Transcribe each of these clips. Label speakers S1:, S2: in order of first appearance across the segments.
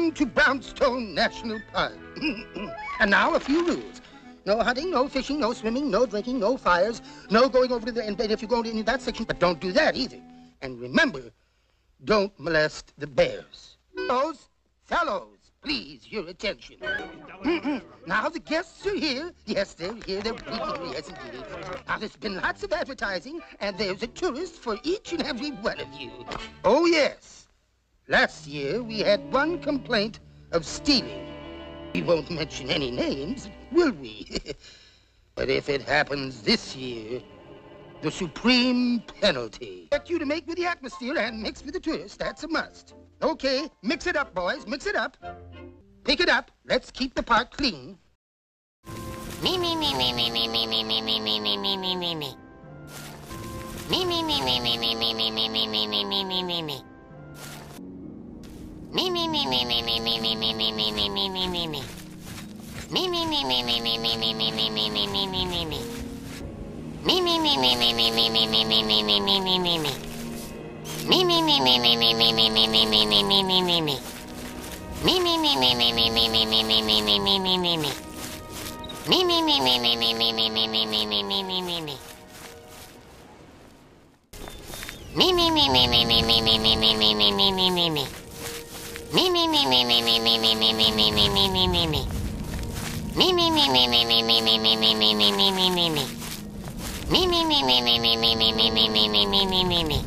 S1: Welcome to Brownstone National Park. And now a few rules. No hunting, no fishing, no swimming, no drinking, no fires, no going over to the... And if you go into that section, but don't do that either. And remember, don't molest the bears. Fellows, please, your attention. Now the guests are here. Yes, they're here. They're really here. Yes, indeed. Now there's been lots of advertising, and there's a tourist for each and every one of you. Oh, yes. Last year, we had one complaint of stealing. We won't mention any names, will we? But if it happens this year, the supreme penalty. Get you to make with the atmosphere and mix with the tourists. That's a must. Okay, mix it up, boys. Mix it up. Pick it up. Let's keep the park clean.
S2: Me, me, me, me, me, me, me, me, me, me, me, me, me, me, me, me. Me, me, me, me, me, me, me, me, me, me, me, me, me, me, me, me. Me, me, me, me, me, me, me, me, me, me, me, me, me, me, me, me. Me, me, me, me, me, me, me, me, me, me, me, me, me, me, me, me. Me, me, me, me, me, me, me, me, me, me, me, me, me, me, me, me. Me, me, me, me, me, me, me, me, me, me, me, me, me, me, me, me. Me, me, me, me, me, me, me, me, me, me, me, me, me, me, me, me. Me, me, me, me, me, me, me, me, me, me, me, me, me, me, me, me. Me, me, me, me, me, me, me, me, me, me, me, me, me, me, me, me. Me, me, me, me, me, me, me, me, me, me, me, me, me, me, me, me. Me, me, me, me, me, me, me, me, me, me, me, me, me, me, me, me. Me, me, me, me, me, me, me, me, me, me, me, me, me, me, me, me.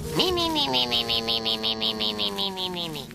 S2: Me, me, me, me, me, me, me, me, me, me, me, me, me, me, me.